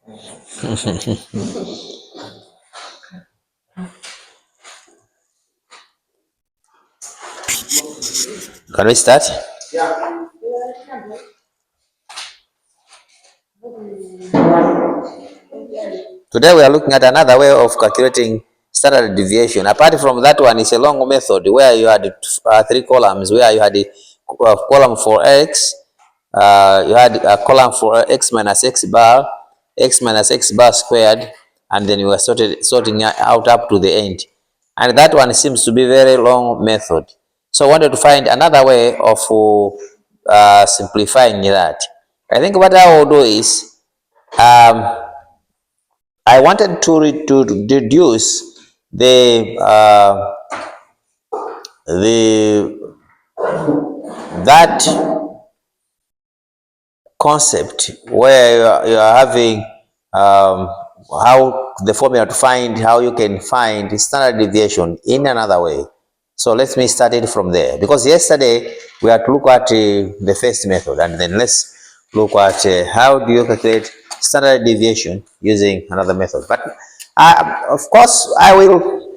Can we start? Today we are looking at another way of calculating standard deviation. Apart from that one, it's a long method where you had three columns, where you had a column for x, you had a column for x minus x bar, x minus x bar squared, and then you were sorting out up to the end. And that one seems to be a very long method. So I wanted to find another way of simplifying that. I think what I will do is I wanted to deduce the that concept where you are having how the formula to find how you can find standard deviation in another way. So let me start it from there, because yesterday we had to look at the first method, and then let's look at how do you calculate standard deviation using another method. But of course I will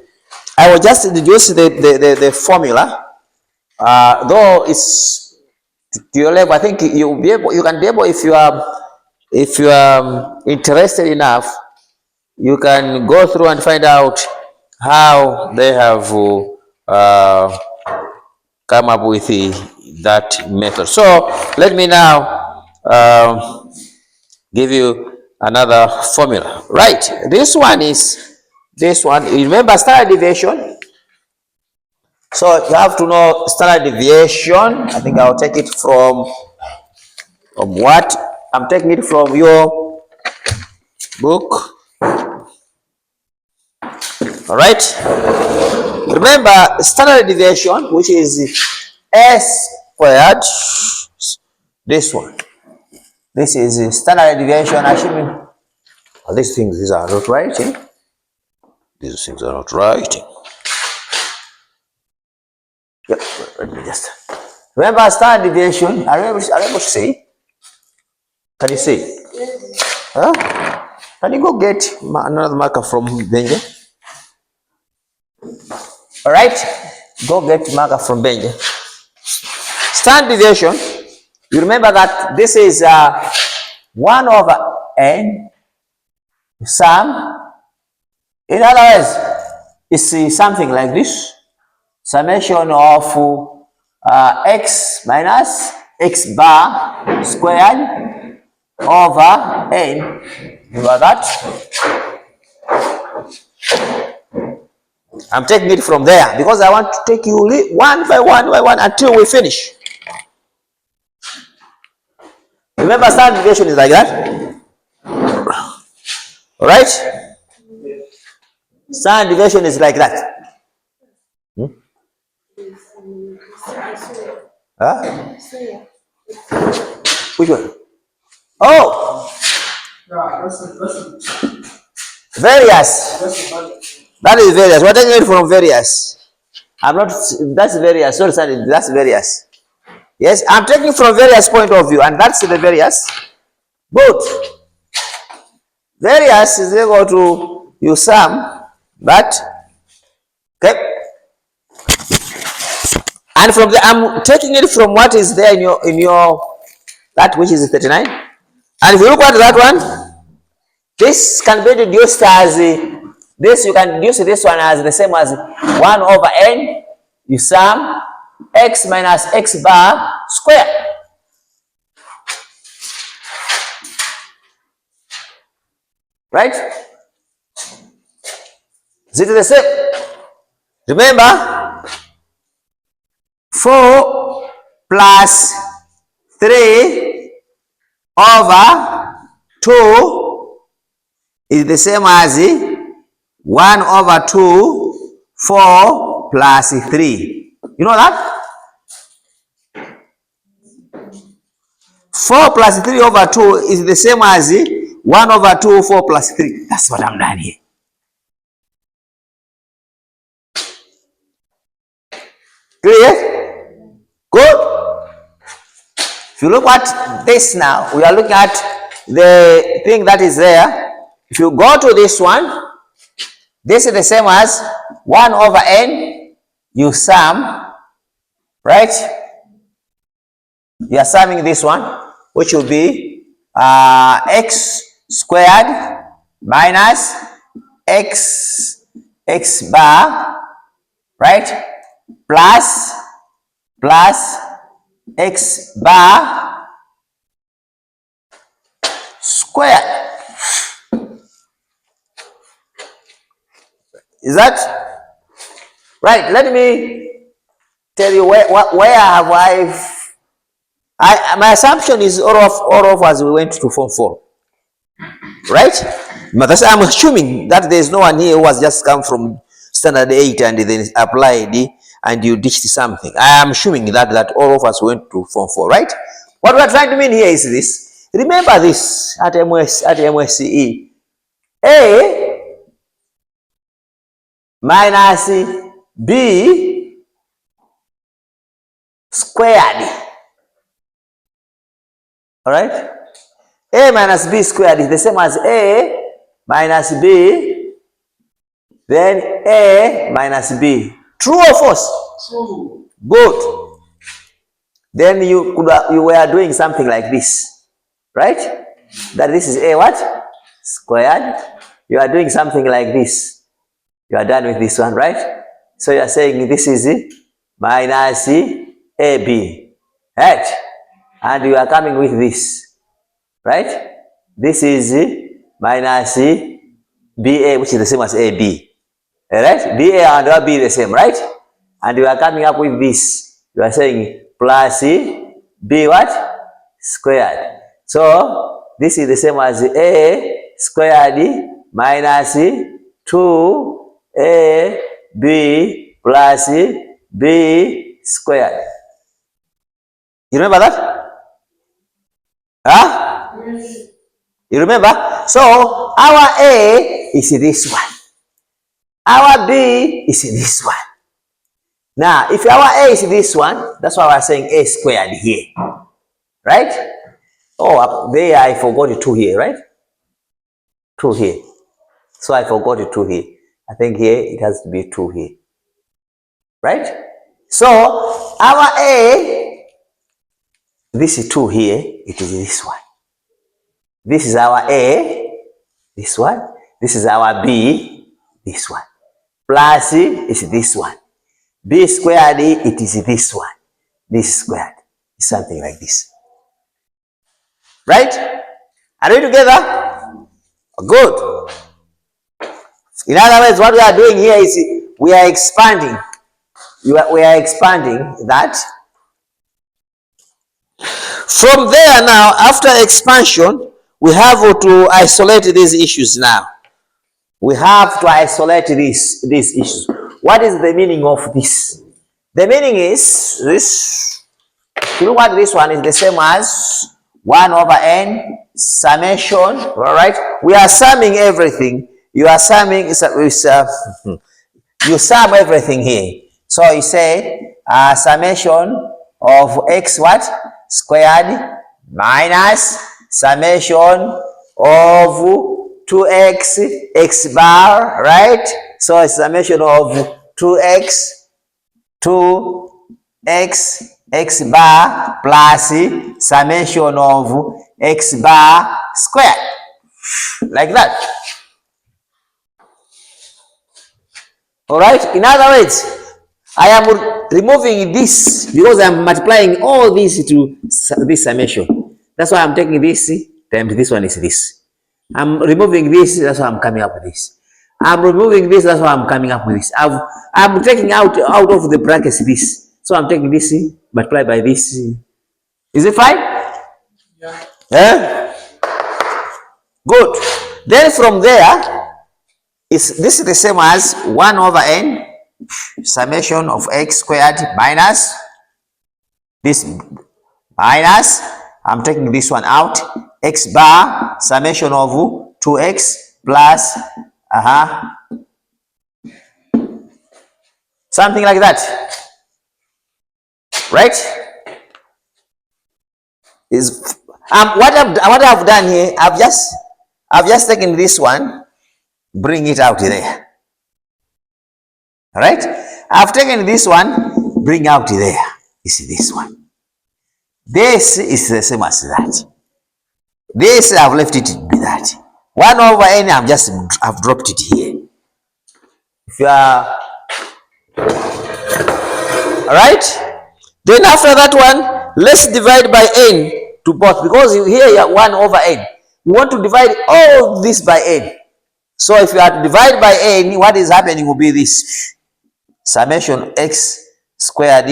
just deduce the formula, though it's to your level. I think you can be able, if you are interested enough, you can go through and find out how they have come up with that method. So let me now give you another formula. Right, this one is this one. Remember standard deviation. So you have to know standard deviation. I think I'll take it from what? I'm taking it from your book. All right. Remember standard deviation, which is s squared. This one. This is standard deviation. Assuming these things are not writing. These things are not writing. Yep. Let me just remember standard deviation. Are you able to see? Can you see? Huh? Can you go get another marker from Benja? All right, go get marker from Benja. Standard deviation. You remember that this is 1 over n sum. In other words, it's something like this: summation of x minus x bar squared over n. Remember that? I'm taking it from there because I want to take you one by one until we finish. Remember, standard deviation is like that. All right? Standard deviation is like that. Huh? Which one? Oh! Various. That is various. We're taking it from various. I'm not, that's various. Sorry, that's various. Yes, I'm taking from various point of view, and that's the various. Both. Various is equal to you sum that. Okay. And from the, I'm taking it from what is there in your that which is 39. And if you look at that one, this can be reduced as this. You can reduce this one as the same as 1 over n. You sum x minus x bar square. Right? Is it the same? Remember, 4 plus 3 over 2 is the same as 1 over 2, 4 plus 3. You know that? 4 plus 3 over 2 is the same as 1 over 2, 4 plus 3. That's what I'm done here. Clear? Good. If you look at this now, we are looking at the thing that is there, if you go to this one, this is the same as 1 over n, you sum, right? You are summing this one, which will be x squared minus x bar, right, plus x bar squared. Is that right? Let me tell you where have my assumption is all of us we went to Form 4, right? But that's, I'm assuming that there's no one here who has just come from Standard 8 and then applied and you ditched something. I am assuming that all of us went to Form 4, right? What we're trying to mean here is this. Remember this at MSCE. A minus B squared. All right? A minus B squared is the same as A minus B, then A minus B. True or false? True. Good. Then you were doing something like this, right? That this is A what? Squared. You are doing something like this. You are done with this one, right? So you are saying this is minus AB, right? And you are coming with this, right? This is minus BA, which is the same as AB, right? BA and AB the same, right? And you are coming up with this. You are saying plus B what? Squared. So this is the same as A squared minus 2AB plus B squared. You remember that? Huh? Yes. You remember? So our A is this one. Our B is this one. Now, if our A is this one, that's why we're saying A squared here. Right? Oh, up there I forgot the 2 here, right? 2 here. So I forgot the 2 here. I think here it has to be 2 here. Right? So our A, this is 2 here, it is this one. This is our A, this one. This is our B, this one. Plus is this one. B squared, it is this one. This squared is something like this. Right? Are we together? Good. In other words, what we are doing here is we are expanding. We are expanding that. From there now, after expansion, we have to isolate these issues now. We have to isolate these issues. What is the meaning of this? The meaning is this. You look at this one is the same as 1 over n summation. All right. We are summing everything. You are summing. You sum everything here. So you say summation of x what squared minus summation of 2x x bar, right? So it's summation of 2x x bar plus summation of x bar squared, like that. All right. In other words, I am removing this because I'm multiplying all this to this summation. That's why I'm taking this times this one is this. I'm removing this, that's why I'm coming up with this. I'm removing this, that's why I'm coming up with this. I'm taking out of the brackets this. So I'm taking this, multiplied by this. Is it fine? Yeah. Yeah? Good. Then from there, this is the same as 1 over n summation of x squared minus this minus, I'm taking this one out, x bar summation of 2x plus something like that, right? Is What I've done here, I've just taken this one, bring it out there. All right? I've taken this one, bring out there. You see this one. This is the same as that. This I've left it to be that. 1 over n, I've dropped it here. If you are all right, then after that one, let's divide by n to both, because here you are 1 over n. We want to divide all this by n. So if you are to divide by n, what is happening will be this summation x squared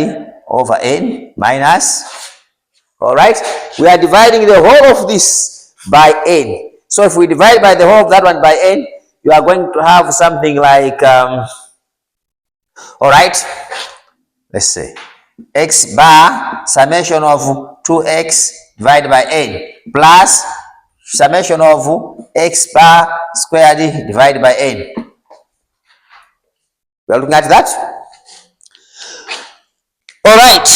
over n minus, all right, we are dividing the whole of this by n. So if we divide by the whole of that one by n, you are going to have something like all right, let's say x bar summation of 2x divided by n plus summation of x bar squared divided by n. We are looking at that. All right,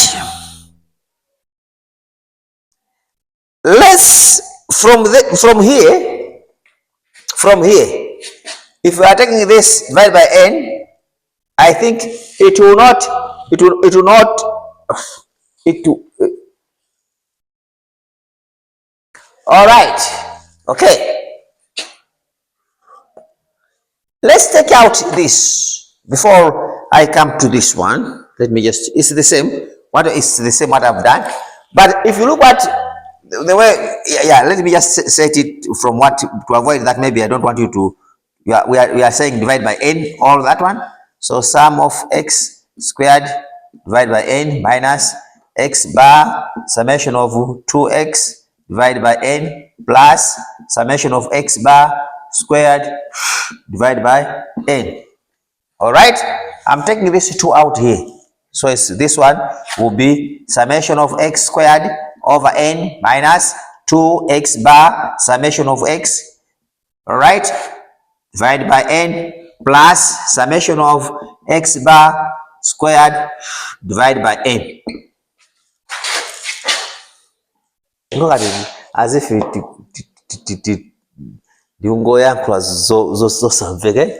let's from here, if we are taking this divided by n, I think it will not all right, okay, let's take out this before I come to this one. Let me just, it's the same what I've done, but if you look at the way, yeah, let me just set it from what, to avoid that maybe I don't want you to, we are saying divide by n, all that one. So sum of x squared divided by n minus x bar summation of 2x divided by n plus summation of x bar squared divided by n. All right, I'm taking this 2 out here. So this one will be summation of x squared over n minus 2x bar summation of x, all right, divided by n plus summation of x bar squared divided by n. Look at it as if it diungo yangu zo something, eh?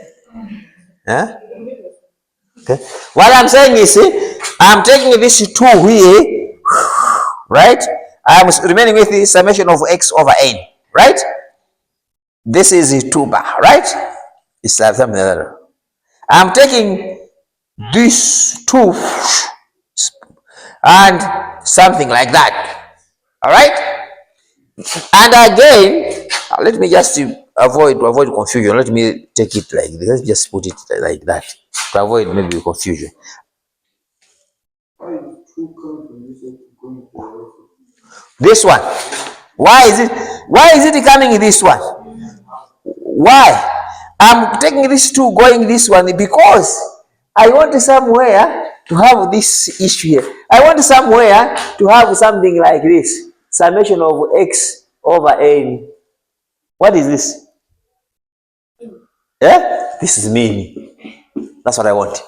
Okay. What I'm saying is, I'm taking this 2 here, right? I'm remaining with the summation of x over n, right? This is 2 bar, right? It's something like that. I'm taking this 2 and something like that, all right? And again, let me just avoid confusion. Let me take it like this. Let's just put it like that to avoid maybe confusion. This one. Why is it coming this one? Why? I'm taking this 2 going this one because I want somewhere to have this issue here. I want somewhere to have something like this. Summation of x over n. What is this? Yeah? This is mean. That's what I want.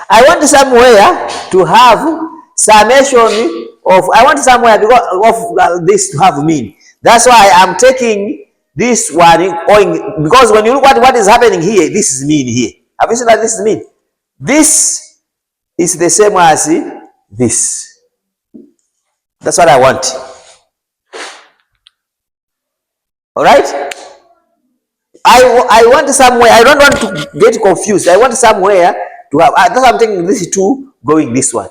I want somewhere to have summation of, I want somewhere because of this to have mean. That's why I'm taking this one going, because when you look at what is happening here, this is mean here. Have you seen that this is mean? This is the same as this. That's what I want. All right? I want somewhere, I don't want to get confused. I want somewhere to have, that's why I'm taking this 2 going this one.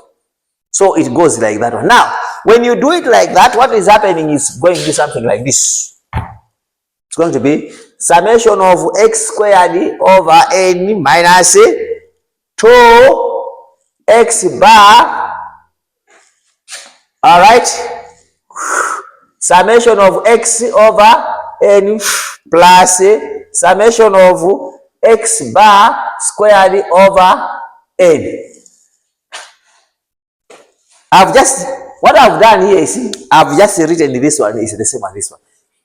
So it goes like that one. Now, when you do it like that, what is happening is going to be something like this. It's going to be summation of x squared over n minus 2x bar, all right, summation of x over n plus summation of x bar squared over n. What I've done here is, I've just written this one is the same as this one.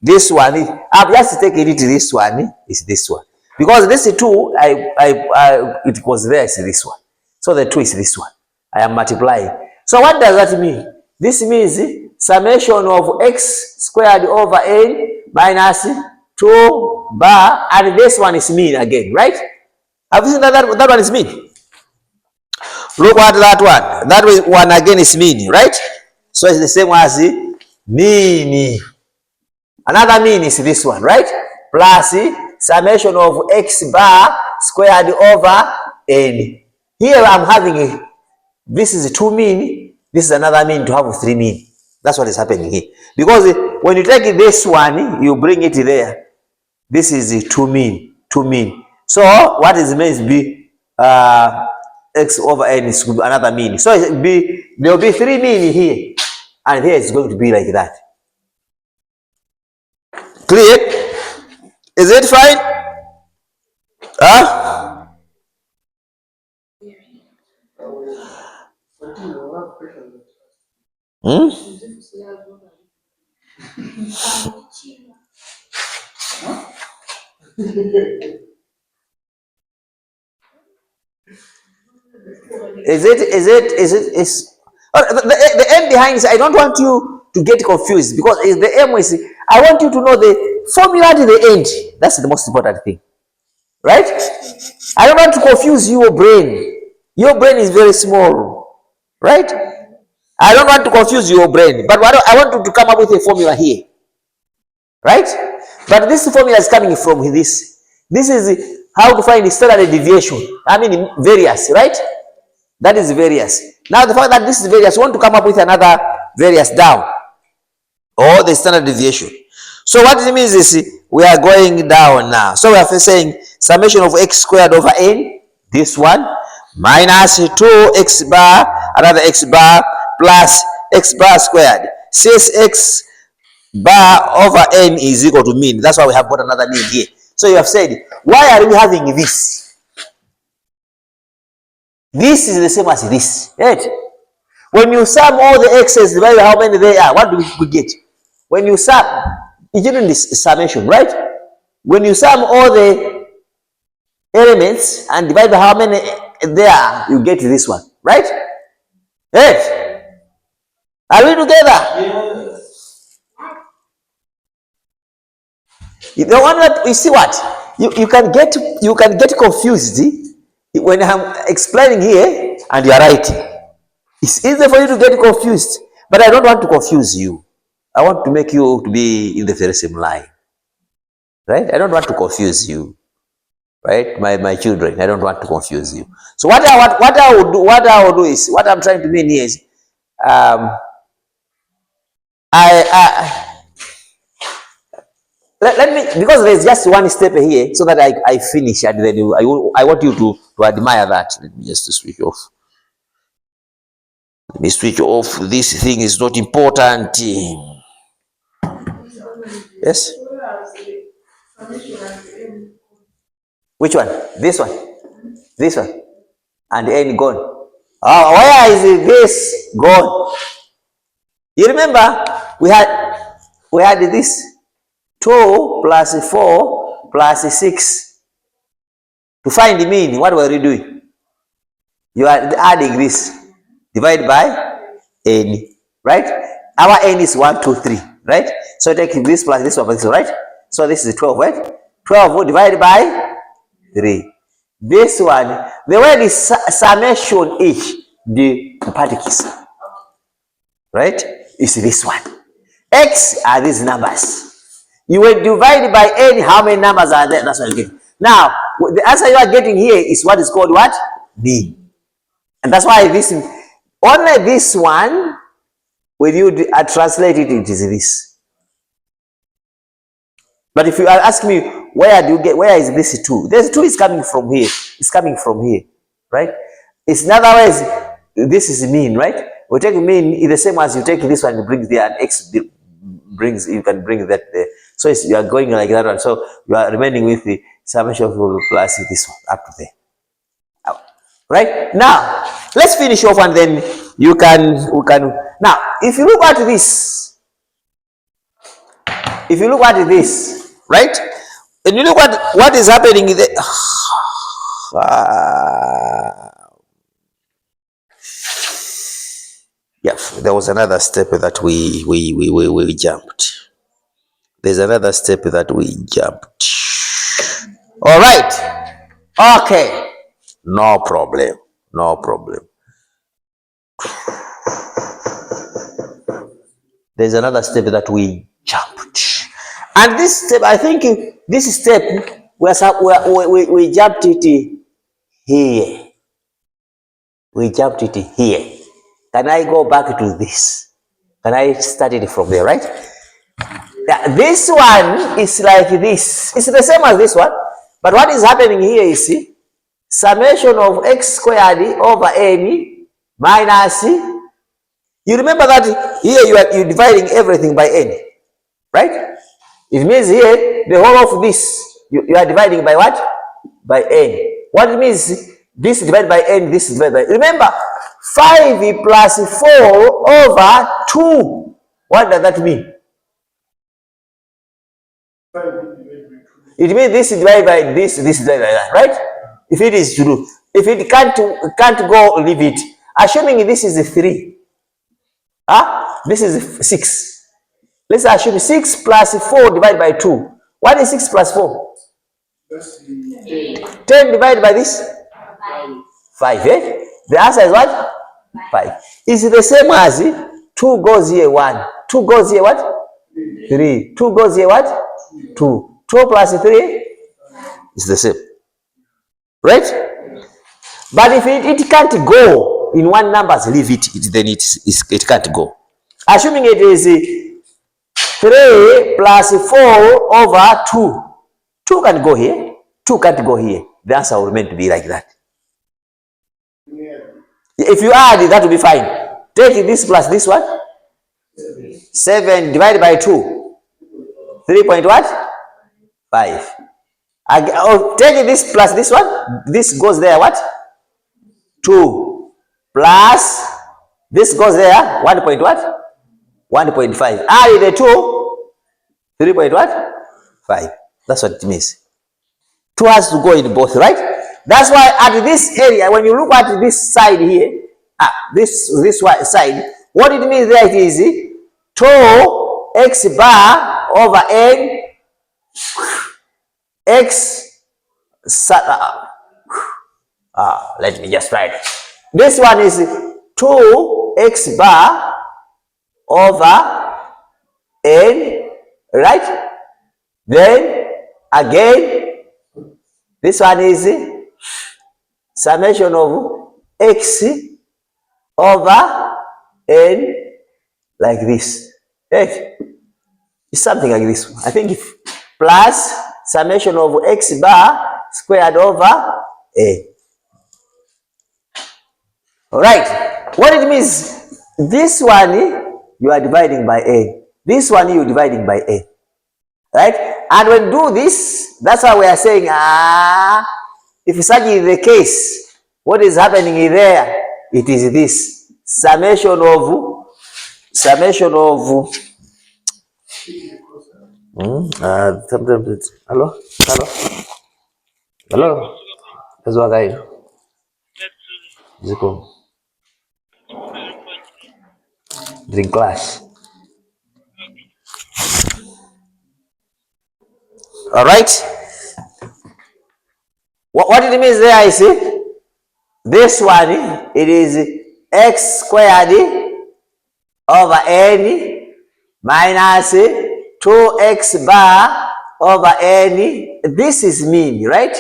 This one, I've just taken it, this one is this one. Because this 2, it was there, is this one. So the 2 is this one. I am multiplying. So what does that mean? This means summation of x squared over n minus 2 bar, and this one is mean again, right? Have you seen that one is mean? Look at that one. That one again is mean, right? So it's the same as the mean. Another mean is this one, right? Plus summation of x bar squared over n. Here I'm having this is 2 mean, this is another mean to have 3 mean. That's what is happening here. Because when you take this one, you bring it there. This is 2 mean, 2 mean. So what is means be x over n is another mean. So it there will be 3 mean here, and here it's going to be like that. Clear? Is it fine? Huh? Hmm? Is the aim behind this? I don't want you to get confused, because the aim is I want you to know the formula to the end. That's the most important thing, right? I don't want to confuse your brain. Your brain is very small, right? I don't want to confuse your brain, but I want you to come up with a formula here, right? But this formula is coming from this. This is how to find the standard deviation. I mean variance, right? That is variance. Now the fact that this is variance, you want to come up with another variance down, or the standard deviation. So what it means is we are going down now. So we are first saying summation of x squared over n, this one, minus 2x bar, another x bar, plus x bar squared. Since x bar over n is equal to mean, that's why we have got another mean here. So you have said, why are we having this? This is the same as this, right? When you sum all the x's divided by how many they are, what do we get? When you sum, it's in this summation, right? When you sum all the elements and divide by how many there are, you get this one, right? Yes. Are we together? Yes. The one that you see what you can get confused when I'm explaining here and you are writing. It's easy for you to get confused, but I don't want to confuse you. I want to make you to be in the very same line, right? I don't want to confuse you, right? My children, I don't want to confuse you. So what I will do is, what I'm trying to mean here is, let me, because there's just one step here, so that I finish, and then I want you to admire that. Let me just switch off. Let me switch off. This thing is not important. Yes? Which one? This one? This one? And the end gone. Oh, where is this gone? You remember we had this 2 plus 4 plus 6 to find the mean. What were you doing? You are adding this. Divide by n, right? Our n is 1, 2, 3, right? So take this plus this over this, right? So this is 12, right? 12 divided by 3. This one, the word is summation each, the particles, right? Is this one. X are these numbers. You will divide by n, how many numbers are there? That's what you get. Now, the answer you are getting here is what is called what? Mean. And that's why this, only this one, when you translate it, it is this. But if you ask me, where is this 2? This 2 is coming from here. It's coming from here, right? It's in other words, this is mean, right? We take mean is the same as you take this one and bring there, and x brings, you can bring that there. So you are going like that one. So you are remaining with the summation of plus this one up to there. Right? Now, let's finish off, and then we can. Now, if you look at this, right? And you look at what is happening in the, Yeah, there was another step that we jumped. There's another step that we jumped. All right. Okay. No problem. No problem. There's another step that we jumped. And this step, I think this step, we jumped it here. We jumped it here. Can I go back to this? Can I start it from there, right? Yeah, this one is like this. It's the same as this one. But what is happening here is summation of x squared over n minus. You remember that here you're dividing everything by n, right? It means here the whole of this you are dividing by what? By n. What it means? This divided by n, this is divided by. Remember, 5 plus 4 over 2. What does that mean? It means this is divided by this, this is divided by that, right? If it is true. If it can't go, leave it. Assuming this is 3. This is 6. Let's assume 6 plus 4 divided by 2. What is 6 plus 4? 10 divided by this? 5, eh? The answer is what? 5. Is the same as 2 goes here 1. 2 goes here what? 3. 2 goes here what? 2. 2 plus 3 is the same. Right? But if it can't go in one number, leave it, then it can't go. Assuming it is 3 plus 4 over 2. 2 can go here. 2 can't go here. The answer will remain to be like that. If you add, that will be fine. Take this plus this one. 7 divided by 2. 3 point what? 5. Take this plus this one. This goes there what? 2. Plus this goes there 1 point what? 1.5. Add the 2. 3 point what? 5. That's what it means. 2 has to go in both, right? That's why at this area, when you look at this side here, this side, what it means there it is 2 x bar over n x. Let me just write it. This one is 2 x bar over n, right? Then again, this one is summation of x over n, like this. Right? It's something like this. I think if plus summation of x bar squared over n. All right. What it means? This one you are dividing by n. This one you are dividing by n. Right? And when you do this, that's why we are saying, if such is the case, what is happening there? It is this summation of sometimes it's hello. That's what I Ziko drink class. All right. What it means there is this one. It is x squared over n minus 2x bar over n. This is mean, right?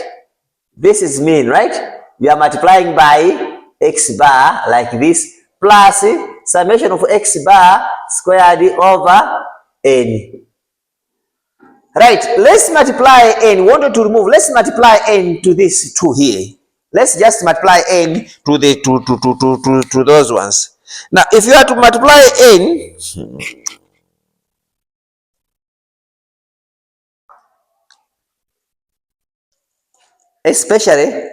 This is mean, right? We are multiplying by x bar like this plus summation of x bar squared over n. Right, let's multiply n. We wanted to remove. Let's multiply n to this 2 here. Let's just multiply n to the to those ones. Now, if you are to multiply n, especially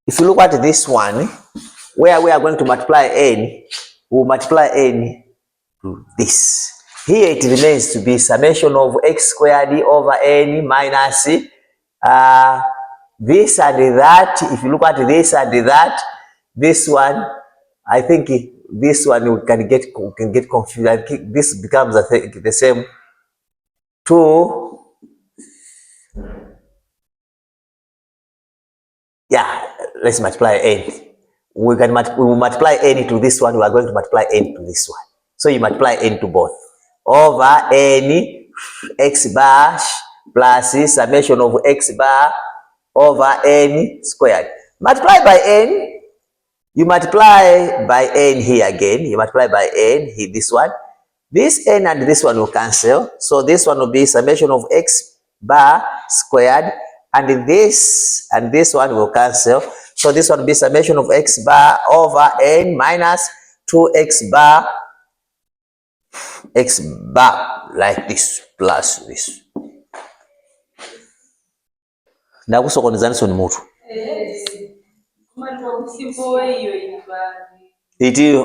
if you look at this one, where we are going to multiply n, we'll multiply n to this. Here it remains to be summation of x squared over n minus this and that. If you look at this and that, this one, I think this one you can get confused. I think this becomes the same 2. Yeah, let's multiply n. We will multiply n to this one. We are going to multiply n to this one. So you multiply n to both over n x bar plus summation of x bar over n squared. Multiply by n. You multiply by n here again. You multiply by n here, this one. This n and this one will cancel. So this one will be summation of x bar squared. And this one will cancel. So this one will be summation of x bar over n minus 2x bar x bar, like this, plus this. Ndakusokonezaniso ni mutu.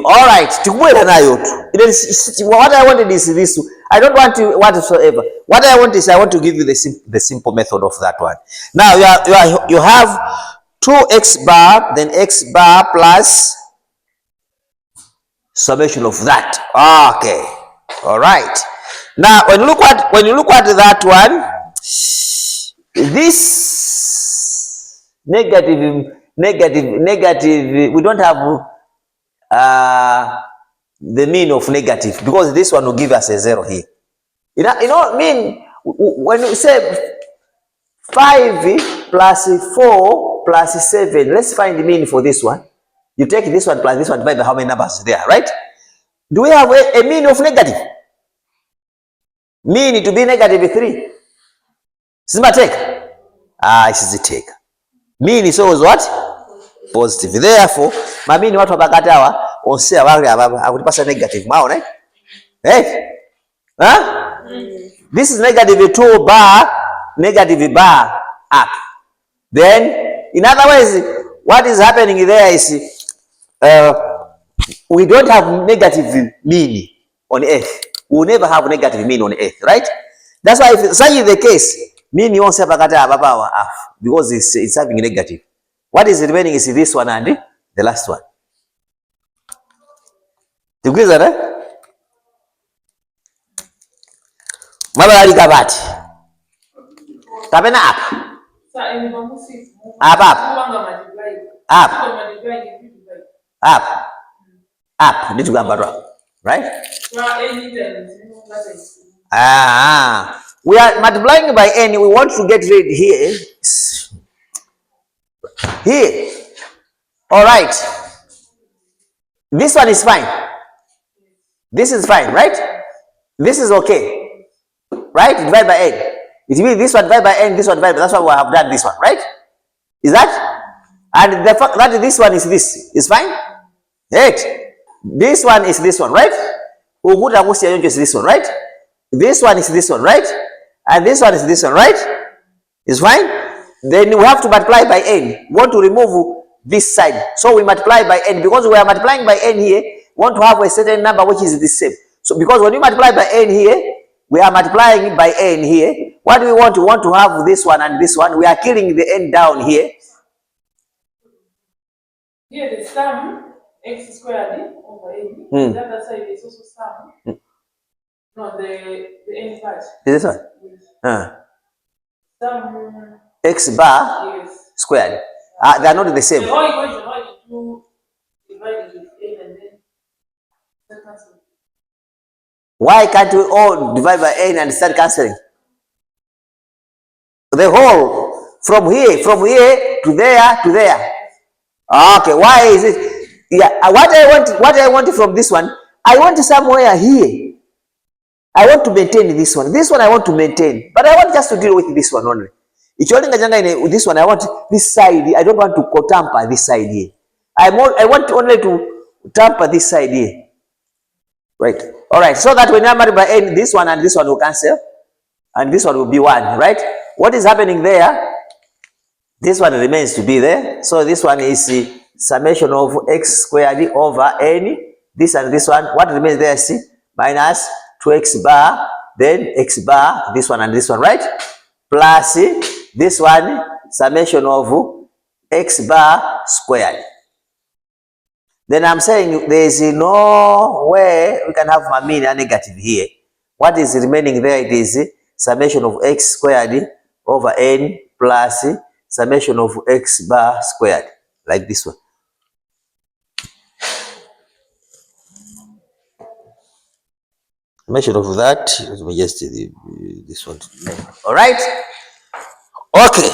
All right. What I wanted is this. I don't want to whatsoever. What I want is I want to give you the simple method of that one. Now you have 2x bar, then x bar plus summation of that. Okay. All right. Now when you look at that one, this negative. We don't have the mean of negative, because this one will give us a 0 here. You know, mean when you say 5 plus 4 plus 7, let's find the mean for this one. You take this one plus this one, divide by how many numbers there, right? Do we have a mean of negative? Mean to be negative 3. Sima take. This is the take. Mean is always what? Positive. Therefore, my mean watu wabakati hawa onse wale akutipasa negative. Maona eh? Hey? Huh? This is negative 2 bar, negative bar up. Then, in other words, what is happening there is we don't have negative mean on earth. We will never have negative mean on earth, right? That's why if such is the case, mean you won't say because it's having negative. What is remaining is this one and the last one. You agree with that? Mama alikabati. Kapena up. Up. Need to go back, right? We are multiplying by n. We want to get rid here. Here. All right. This one is fine. This is fine, right? This is okay. Right? Divide by n. It means this one divide by n, this one divide by. That's why we have done this one, right? Is that? And the fact that this one is this is fine? Right? This one is this one, right? Is this one, right? This one is this one, right? And this one is this one, right? Is fine? Then we have to multiply by n. We want to remove this side. So we multiply by n. Because we are multiplying by n here, we want to have a certain number which is the same. So because when you multiply by n here, we are multiplying by n here. What do we want? We want to have this one and this one. We are killing the n down here. Here the sum x squared over n. The other side is also sum. No, the n part. Is this one? Yes. Sum x bar squared. They are not the same. How are you going to divide with n and then cancel? Why can't we all divide by n and start cancelling? The whole from here to there to there. Okay, why is it? Yeah, what I want from this one, I want somewhere here. I want to maintain this one. This one I want to maintain, but I want just to deal with this one only. This one I want this side. I don't want to tamper this side here. I want only to tamper this side here. Right. All right. So that when I multiply by n, this one and this one will cancel, and this one will be 1. Right. What is happening there? This one remains to be there. So this one is summation of x squared over n. This and this one. What remains there is minus 2x bar, then x bar, this one and this one, right? Plus this one, summation of x bar squared. then I'm saying there is no way we can have a mean and negative here. What is remaining there? It is summation of x squared over n plus summation of x bar squared, like this one. Summation of that, let me just this one. All right. Okay.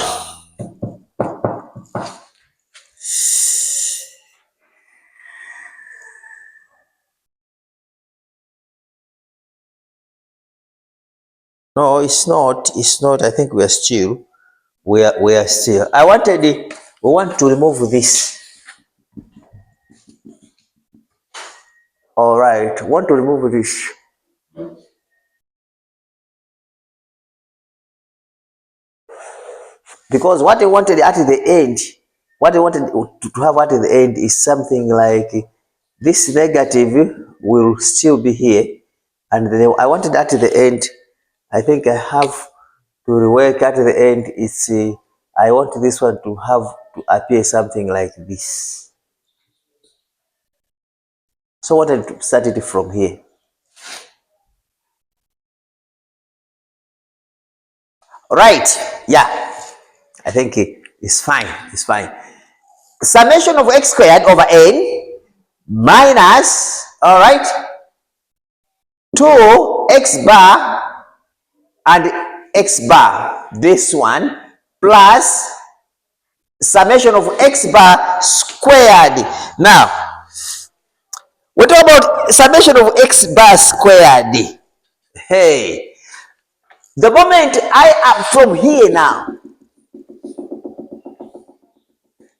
No, it's not. It's not. I think we are still. We are still. We want to remove this. All right. Want to remove this. Because what they wanted at the end, what they wanted to have at the end is something like this negative will still be here. And then I wanted at the end, I think I have to rework at the end. It's I want this one to have to appear something like this. So I wanted to start it from here. Right, yeah, I think it's fine, it's fine. Summation of x squared over n minus, all right, 2x bar and x bar, this one, plus summation of x bar squared. Now, what about summation of x bar squared? Hey, the moment I am from here now,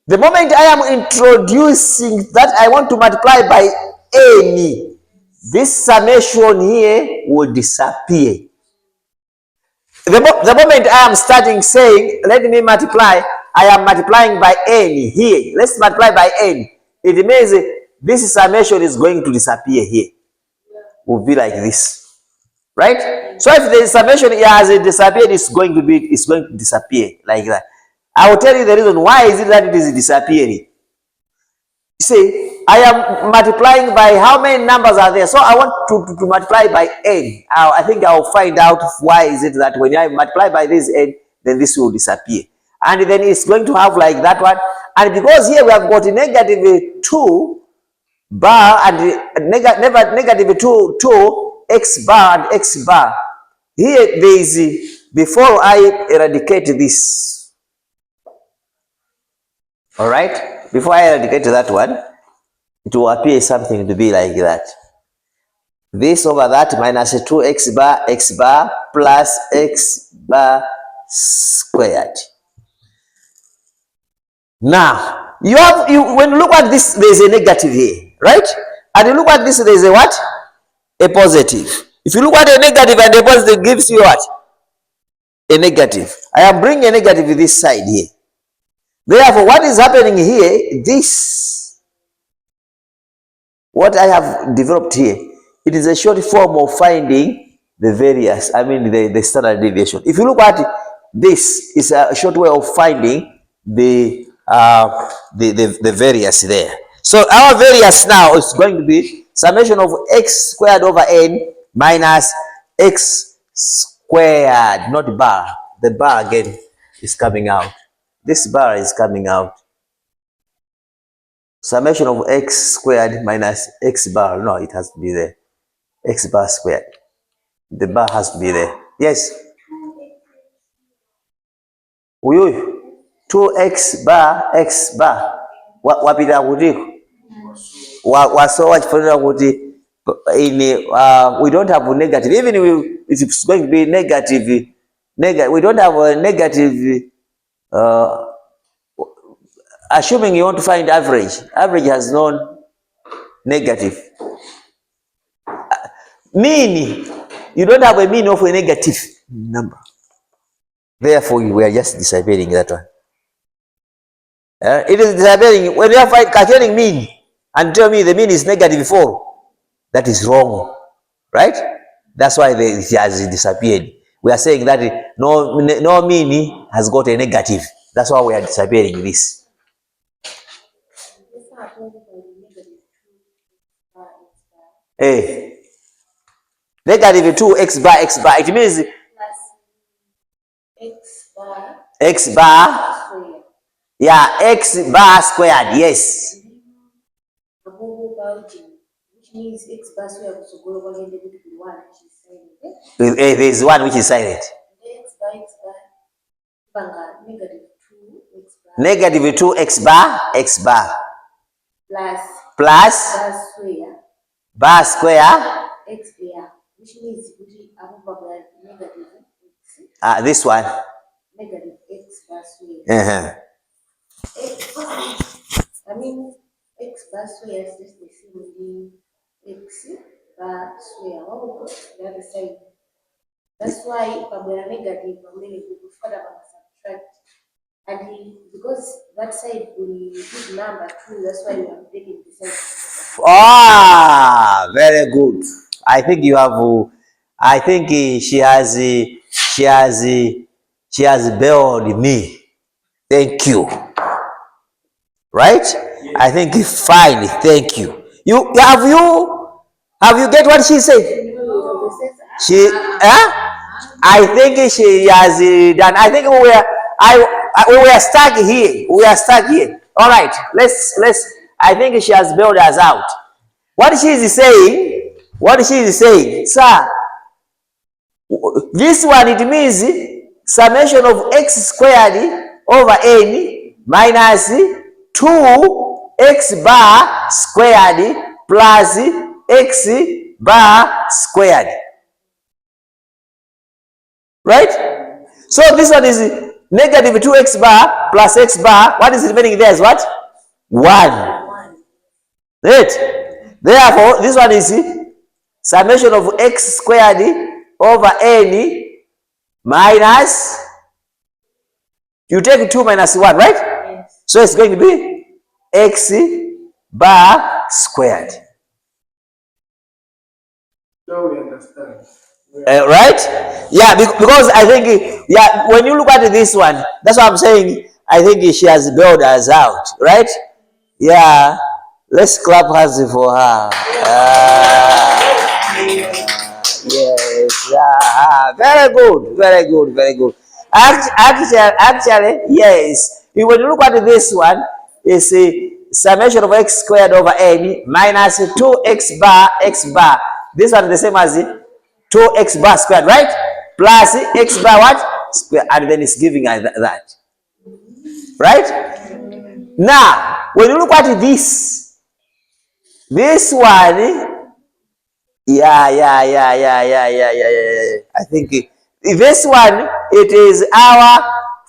the moment I am introducing that I want to multiply by n, this summation here will disappear. The moment I am starting saying, let me multiply, I am multiplying by n here. Let's multiply by n. It means this summation is going to disappear here. Will be like this. Right? So if the summation has disappeared, it's going to disappear like that. I will tell you the reason why is it that it is disappearing. You see, I am multiplying by how many numbers are there. So I want to multiply by n. I think I will find out why is it that when I multiply by this n, then this will disappear. And then it's going to have like that one. And because here we have got negative 2 bar and negative 2 x bar and x bar. Here there is, before I eradicate this, all right, before I eradicate that one, it will appear something to be like that. This over that minus 2x bar x bar plus x bar squared. Now, when you look at this, there is a negative here, right? And you look at this, there is a what? A positive. If you look at a negative and a positive, gives you what? A negative. I am bringing a negative this side here. Therefore, what is happening here, this, what I have developed here, it is a short form of finding the variance, the standard deviation. If you look at this, is a short way of finding the variance there. So our variance now is going to be summation of x squared over n minus x squared, not bar. The bar again is coming out. This bar is coming out. Summation of x squared minus x bar. No, it has to be there. X bar squared. The bar has to be there. Yes. Uyu. 2x bar x bar. Wapita kutiko. Wasowa chifanira kuti we don't have a negative. Even if it's going to be negative, we don't have a negative. Assuming you want to find average. Average has no negative. Mean, you don't have a mean of a negative number. Therefore, we are just disappearing that one. It is disappearing. When you are calculating mean and tell me the mean is negative 4, that is wrong, right? That's why it has disappeared. We are saying that no mean has got a negative. That's why we are disappearing this. Negative 2x bar x bar. It means x bar. Yeah, x bar squared. Yes. Which means x bar squared there is one which is silent. Negative 2x bar x bar plus bar square x bar, which means this one negative x bar square. I mean x bar square is just the same x bar square. What we put the other side? That's why negative subtract. And because that side will give number 2, that's why we are taking the side. Ah, very good. I think you have. I think she has bailed me. Thank you. Right? Yes. I think fine. Thank you. You get what she said? She. I think she has done. I think we were stuck here. We are stuck here. All right. Let's. I think she has bailed us out. What she is saying, sir. This one, it means summation of x squared over n minus 2x bar squared plus x bar squared. Right? So this one is negative 2x bar plus x bar. What is remaining there is what? 1. Right? Therefore, this one is summation of x squared over n minus, you take 2 minus 1, right? Yes. So it's going to be x bar squared. So we understand. Right? Yeah, because I think, yeah, when you look at this one, that's what I'm saying. I think she has bailed us out, right? Yeah. Let's clap hands for her. Yes. Very good. Very good. Very good. Actually, yes. When you look at this one, it's a summation of x squared over n minus 2x bar x bar. This one is the same as 2x bar squared, right? Plus x bar what? Square, and then it's giving us that. Right? Now, when you look at this one, yeah. I think this one, it is our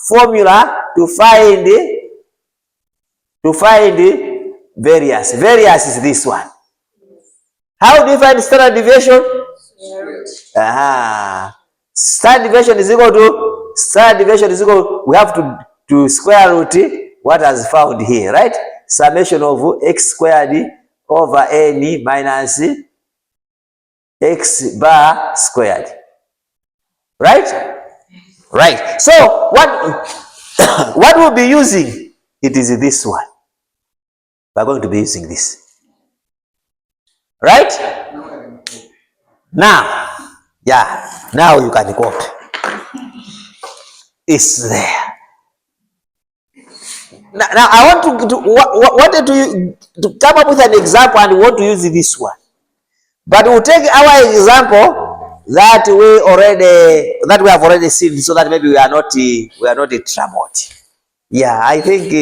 formula to find variance. Variance is this one. How do you find standard deviation? Standard deviation is equal to, we have to square root what has found here, right? Summation of x squared over n minus x bar squared. Right? Right. So what we'll be using, it is this one. We're going to be using this. Right? Now, yeah, now you can quote. It's there. Now I wanted to come up with an example and want to use this one. But we'll take our example that we have already seen, so that maybe we are not troubled. Yeah, I think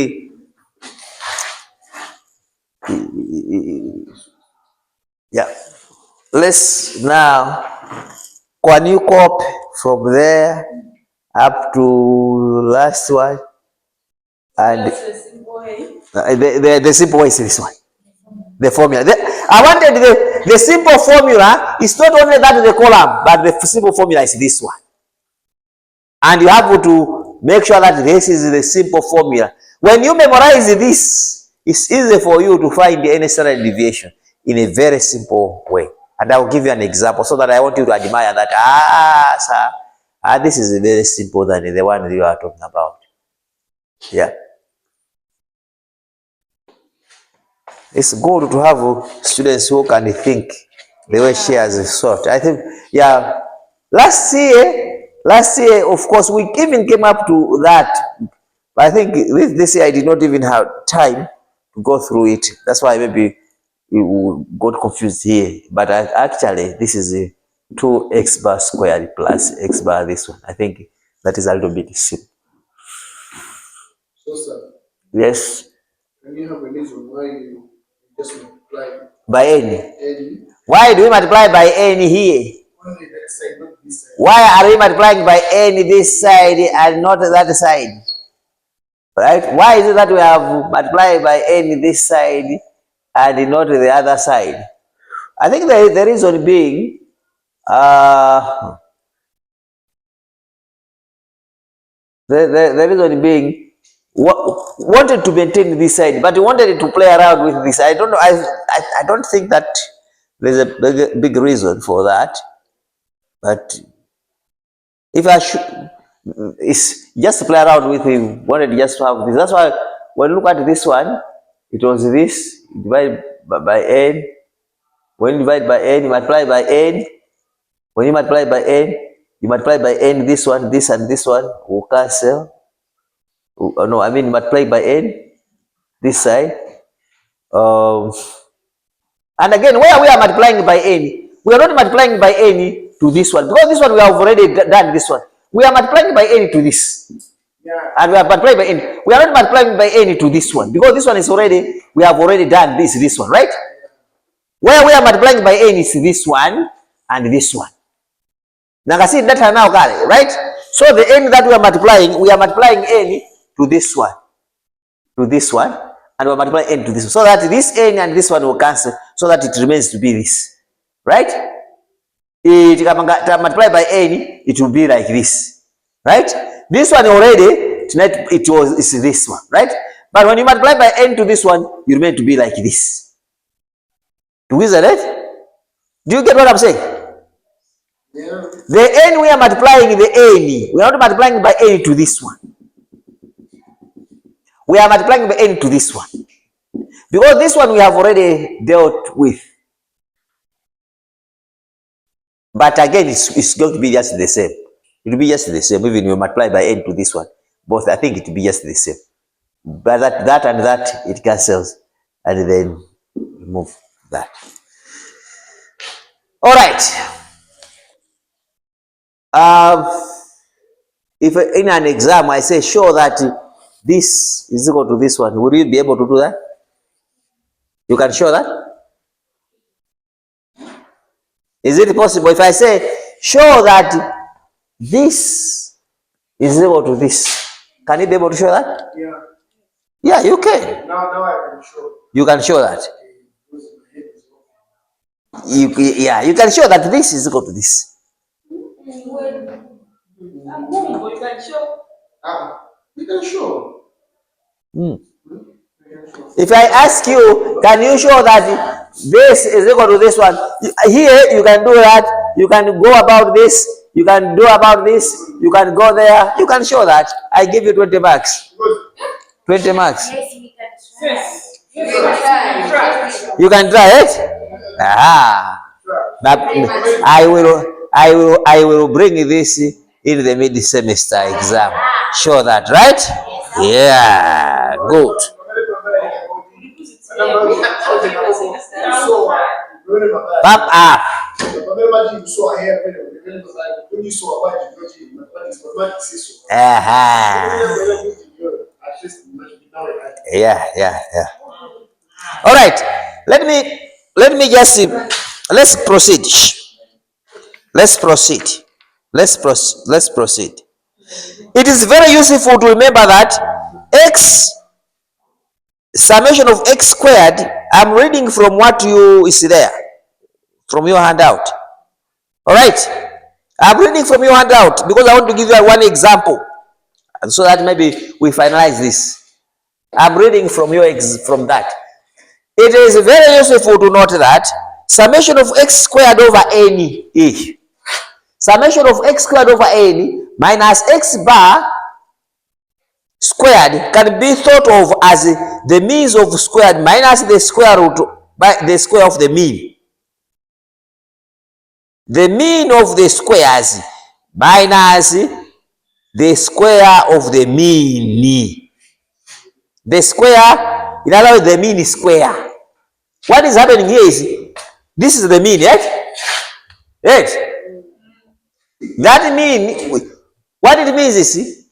yeah. Let's now, can you copy from there up to last one? And the simple way is this one. The formula. I wanted the simple formula is not only that the column, but the simple formula is this one. And you have to make sure that this is the simple formula. When you memorize this, it's easy for you to find any standard deviation in a very simple way. And I will give you an example so that I want you to admire that, sir, this is very simple than the one you are talking about. Yeah. It's good to have students who can think The way she has sort. I think, yeah. Last year, of course, we even came up to that. But I think this year I did not even have time to go through it. That's why maybe we got confused here. But actually, this is 2x bar squared plus x bar this one. I think that is a little bit simple. So, sir, Yes. can you have a reason why you just multiply By n. n? Why do we multiply by n here? Only that side, not this side. Why are we multiplying by n this side and not that side? Right? Why is it that we have multiplied by n this side and not the other side? I think the reason being, the reason being, wanted to maintain this side, but wanted to play around with this. I don't know. I don't think that there's a big reason for that. But if I should, it's just to play around with him. Wanted just to have this. That's why when you look at this one, it was this divided by n. When you divide by n, you multiply by n. When you multiply by n, you multiply by n. This one, this and this one will cancel. No, I mean multiply by n. This side. And again, where we are multiplying by n, we are not multiplying by n to this one, because this one we have already done this one. We are multiplying by n to this. Yeah. And we are multiplying by n. We are not multiplying by n to this one, because this one is already, we have already done this one, right? Where we are multiplying by n is this one and this one. Now, see that now, right? So the n that we are multiplying n to this one, and we multiply n to this one, so that this n and this one will cancel, so that it remains to be this, right? It can multiply by n, it will be like this, right? This one already tonight it's this one, right? But when you multiply by n to this one, you remain to be like this. Isn't it? Do you get what I'm saying? Yeah. The n we are multiplying the n. We are not multiplying by n to this one. We are multiplying by n to this one, because this one we have already dealt with. But again, it's going to be just the same. It will be just the same. Even you multiply by n to this one, both, I think it will be just the same. But that and that, it cancels, and then remove that. All right. If in an exam I say show that this is equal to this one, will you be able to do that? You can show that? Is it possible if I say show that this is equal to this? Can you be able to show that? Yeah. Yeah, you can. Now I can show. You can show that. You can show that this is equal to this. You can show. If I ask you, can you show that this is equal to this one? Here you can do that. You can go about this. You can do about this. You can go there. You can show that. I give you 20 marks. 20 marks. You can try it. I will bring this in the mid-semester exam. Show that, right? Yeah, good. Pop up. Yeah. All right. Let me just see. Let's proceed. Let's proceed. It is very useful to remember that x summation of x squared. I'm reading from what you is there from your handout. All right. I'm reading from your handout because I want to give you one example, and so that maybe we finalize this. I'm reading from from that. It is very useful to note that summation of x squared over n is summation of x squared over n minus x bar squared can be thought of as the means of squared minus the square root by the square of the mean. the mean of the squares minus the square of the mean. The square, in other words, the mean is square. What is happening here is, this is the mean, right? Right? That mean, what it means is,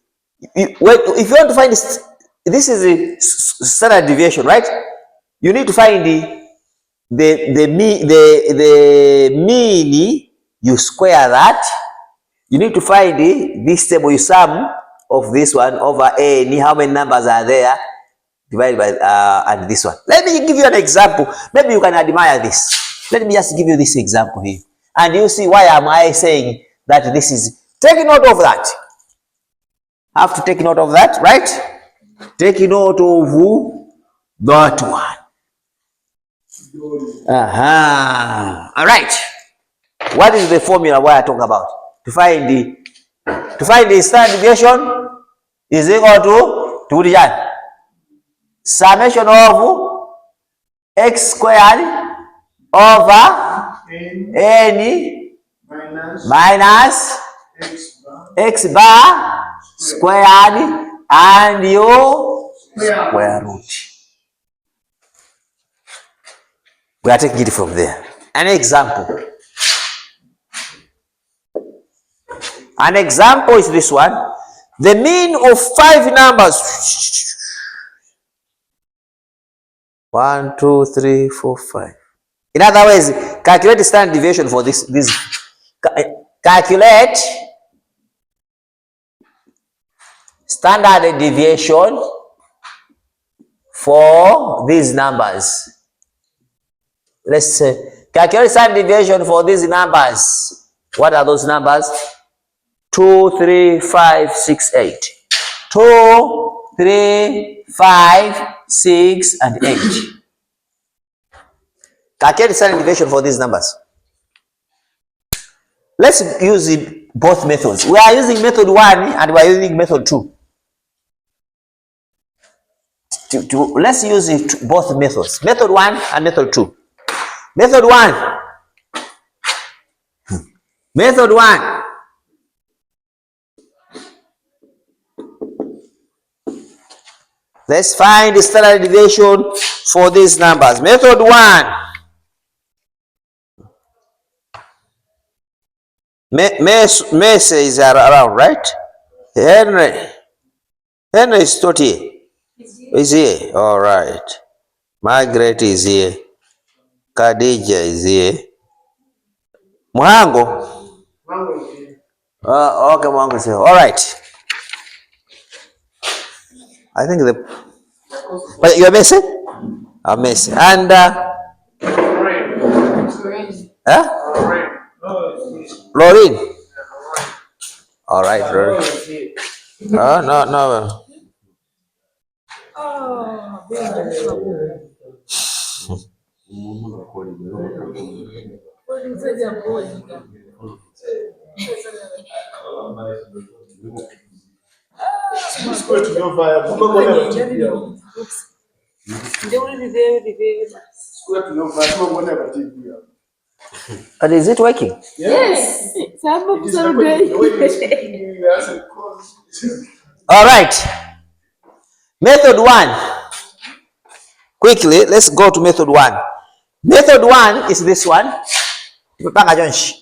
if you want to find this is the standard deviation, right? You need to find the mean, you square that. You need to find this table, you sum of this one over n, how many numbers are there, divided by and this one. Let me give you an example. Maybe you can admire this. Let me just give you this example here, and you see why am I saying that this is. Take note of that. Have to take note of that, right? Take note of that one. All right. What is the formula what I talk about? To find the standard deviation is equal to the summation of x squared over n minus x bar squared and your square root. We are taking it from there. An example. An example is this one. The mean of 5 numbers. 1, 2, 3, 4, 5. In other words, calculate the standard deviation for this. Calculate standard deviation for these numbers. Let's calculate standard deviation for these numbers. What are those numbers? 2, 3, 5, 6, 8. 2, 3, 5, 6, and 8. Calculate standard deviation for these numbers. Let's use both methods. We are using method 1 and we are using method 2. Let's use both methods. Method 1 and method 2. Method 1. Method 1. Let's find the standard deviation for these numbers. Method 1. Messi is around, right? Henry is not here. Is here? All right. Margaret is here. Khadija is here. Muhango? Okay, Muhango is here. All right. I think but you're Messi? I'm Messi. And Lauren. All right, Lauren. Oh, no. And is it working? Yes. All right. Method 1. Quickly, let's go to method 1. Method 1 is this one. You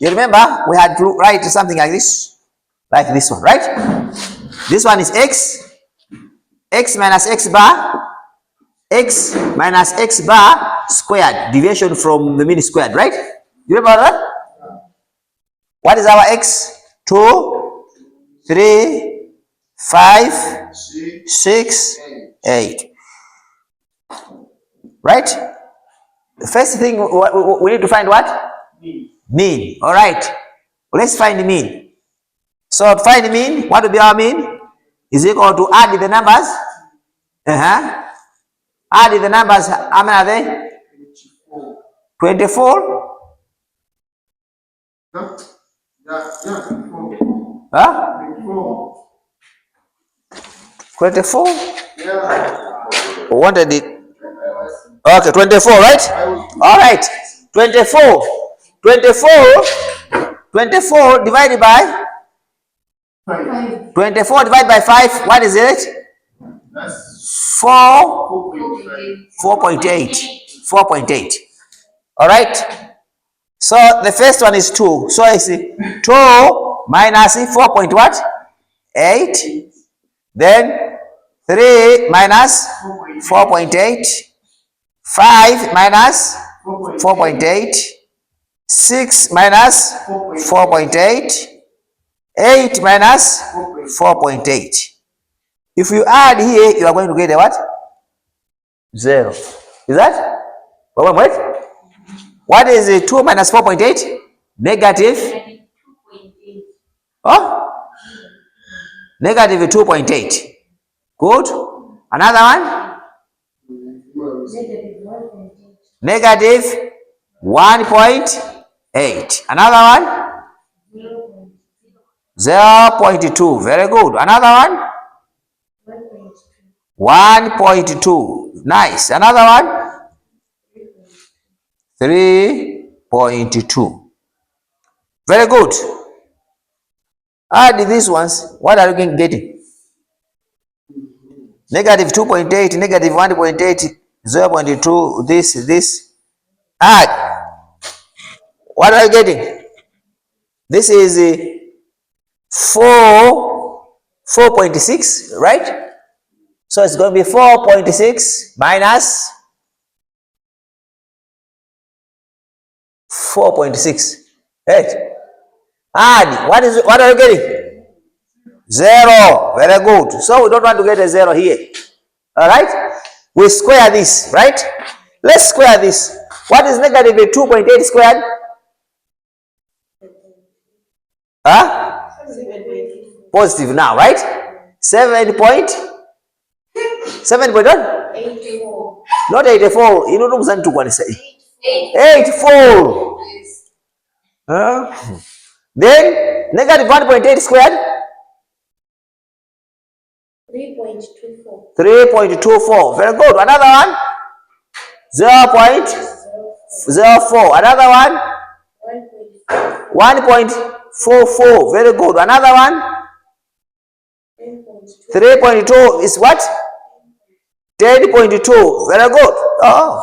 remember we had to write something like this? Like this one, right? This one is x minus x bar, x minus x bar squared, deviation from the mean squared, right? You remember that? What is our x? 2, 3, 5, 6, 8. Right? The first thing we need to find what? Mean. All right. Let's find the mean. So to find the mean, what will be our mean? Is equal to add the numbers. Add the numbers. How many are they? 24. Huh? 24? What did it? Okay, 24, right? All right. 24 24 divided by 5. 24 divided by 5. What is it? That's 4. 4.5. 4.8. 4.8. All right. So the first one is 2. So I see 2 minus 4 point what? 8. Then 3 minus 4.8. 5 minus 4.8. 6 minus 4.8. 8 minus 4.8. If you add here, you are going to get a what? 0. Is that? Wait. What is 2 minus 4.8? Negative. Oh? Negative 2.8. Good. Another one? Negative 1.8. Another one? 0.2. Very good. Another one? 1.2. Nice. Another one? 3.2. Very good. Add these ones. What are you getting? Negative 2.8, negative 1.8, 0.2, this. Add. What are you getting? This is 4.6, right? So it's going to be 4.6 minus 4.6. Right? Add. What are you getting? 0. Very good. So we don't want to get a 0 here. All right? We square this, right? Let's square this. What is negative 2.8 squared? Huh? Positive now, right? 7 point? 7 point what? 84. Not 84. You know what I'm saying? 84. Huh? Then negative 1.8 squared? 3.24. 3.24. Very good. Another one? 0.04. Another one? 1.44. Very good. Another one? 3.2 is what? 10.2. Very good. Oh.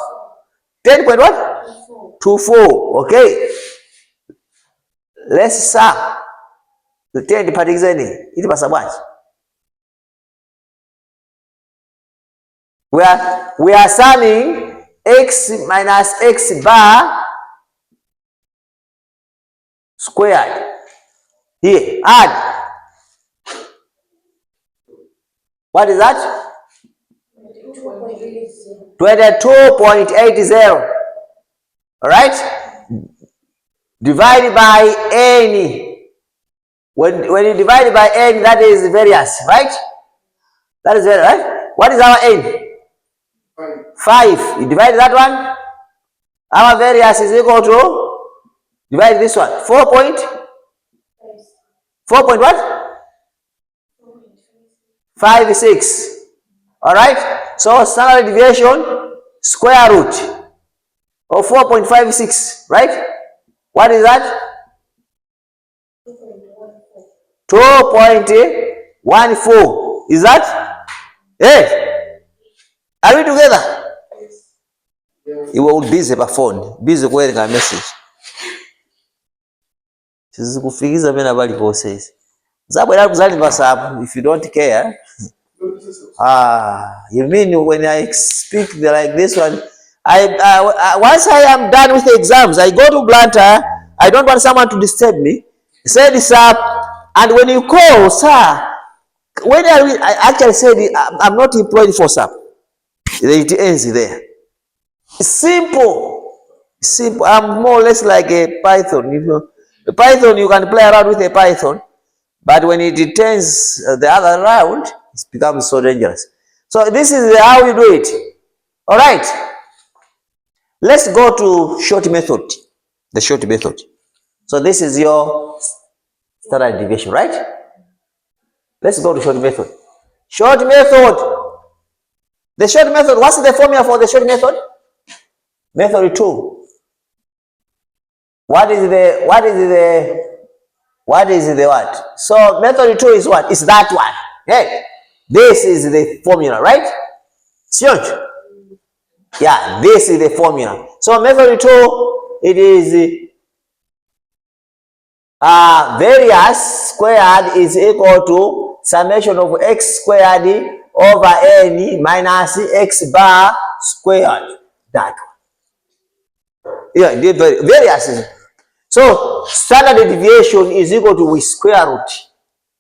10 point what? 24. Okay. Let's sum. The 10 particularly. It was a bunch. We are summing x minus x bar squared. Here, add. What is that? 22.80. All right? Divided by n. When you divide by n, that is variance, right? That is variance, right? What is our n? 5. You divide that one. Our variance is equal to, divide this one. 4 point what? 56. All right. So standard deviation square root of 4.56, right? What is that? 2.14. Is that? Hey, are we together? You will busy by phone. Busy wearing a message. Sizikufikiza mena bali process. Zabwera kuzali WhatsApp if you don't care. You mean when I speak like this one, once I am done with the exams, I go to Blanta. I don't want someone to disturb me. Say this up, and when you call, sir, when I actually said I'm not employed for SAP. It ends there. It's simple. Simple. I'm more or less like a Python. A Python, you can play around with a Python, but when it turns the other round, it becomes so dangerous. So this is how you do it. All right. Let's go to short method. The short method. So this is your standard deviation, right? Let's go to short method. Short method. The short method. What's the formula for the short method? Method 2. What is the What is the what? So method 2 is what? It's that one. Hey, this is the formula, right? Sure. Yeah, this is the formula. So method 2, it is variance squared is equal to summation of x squared over n minus x bar squared. That one. Yeah, the variance. So standard deviation is equal to we square root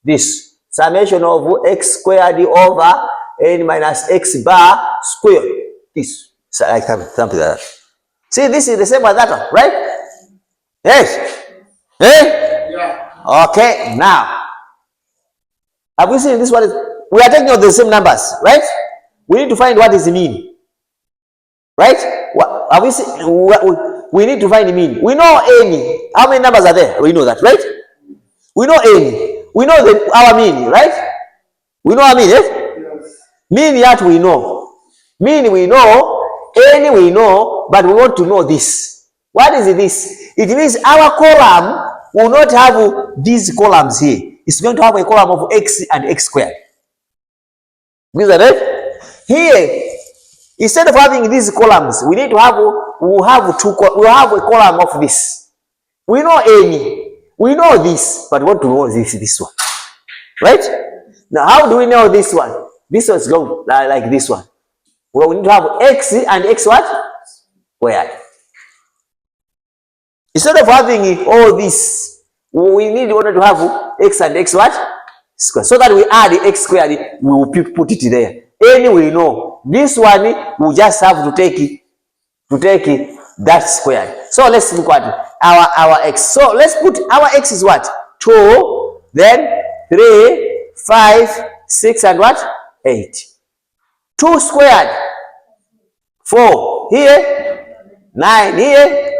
this summation of x squared over n minus x bar squared. This. So like something like that. See, this is the same as that one, right? Yes. Eh? Yeah. Okay, now. Have we seen this one? We are taking out the same numbers, right? We need to find what is the mean. Right? Have we seen? We need to find the mean. We know any. How many numbers are there? We know that, right? We know any. We know our mean, right? We know our mean, eh? Yes. Mean yet we know. Mean we know. Any we know, but we want to know this. What is this? It means our column will not have these columns here. It's going to have a column of x and x squared. Is that right? Here, instead of having these columns, we need to have we'll have a column of this. We know any, we know this, but we want to know this one, right? Now, how do we know this one? This one's going like this one. Well, we need to have x and x what? Squared. Instead of having all this, we need to have x and x what? Squared. So that we add the x squared, we will put it there. Anyway, no. This one, we just have to take that squared. So let's look at our x. So let's put our x is what? 2, then 3, 5, 6, and what? 8. 2 squared. 4 here. 9 here.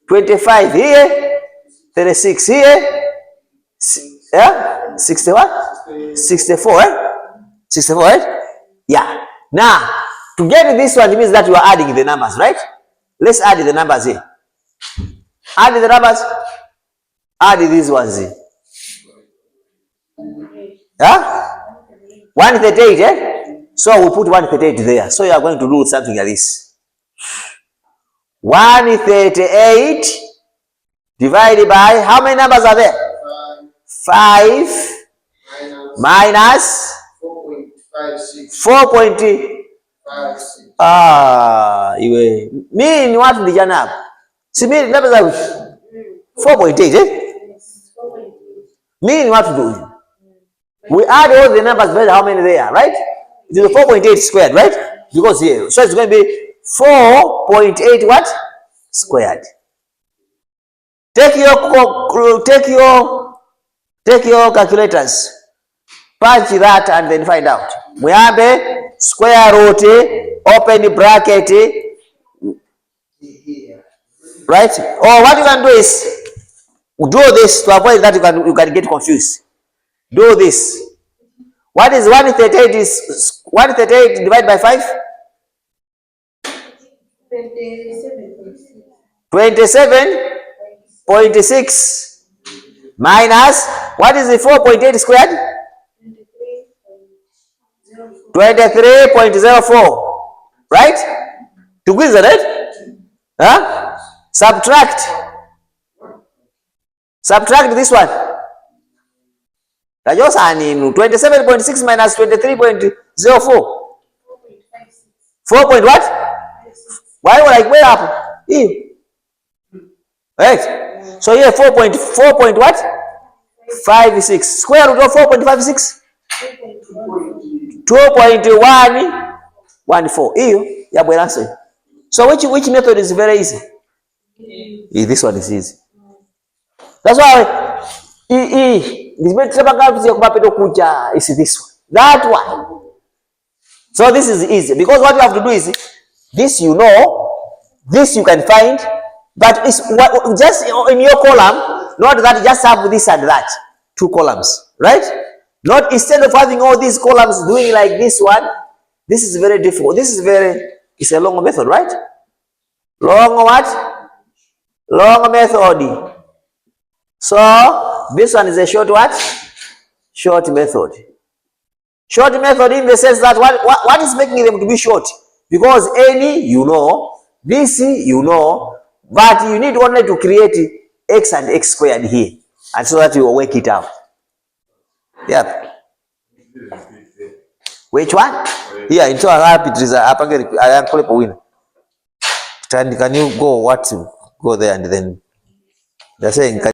25 here. 36 here. Yeah? 60 what? 64, eh? 64, right? Yeah. Now, to get this one, it means that you are adding the numbers, right? Let's add the numbers here. Add the numbers. Add these ones here. Yeah? 138, eh? So we'll put 138 there. So you are going to do something like this. 138 divided by, how many numbers are there? 5 minus 4.56. Mean what did you have? See, mean numbers are 4.8, eh? Mean what to do? We add all the numbers, but how many they are, right? It is 4.8 squared, right? Because here, so it's going to be 4.8 what? Squared. Take your calculators. Punch that and then find out. We have a square root, open bracket, right? Or what you can do is do this to avoid that you can get confused. Do this. What is 138 is 138 divided by 5? 27.6 minus what is the 4.8 squared? 23.04, right? To quiz it, right? Huh? Subtract this one. 27.6 minus 23.04. 4 point what? Why would I way up? Right? So here 4 point what? 56. Square root of 4.56? 2.114. Yeah, boy, answer. So which method is very easy? This one is easy. That's why this one. That one. So this is easy because what you have to do is this you know, this you can find, but it's just in your column, not that just have this and that, 2 columns, right? Not instead of having all these columns doing like this one. This is very difficult. It's a long method, right? Long what? Long method. So This one is a short what? Short method. Short method in the sense that what is making them to be short? Because any, you know, BC, you know, but you need only to create x and x squared here, and so that you will work it out. Yep. Which one? Yeah, into a rapid result. Can you go what to go there and then they're saying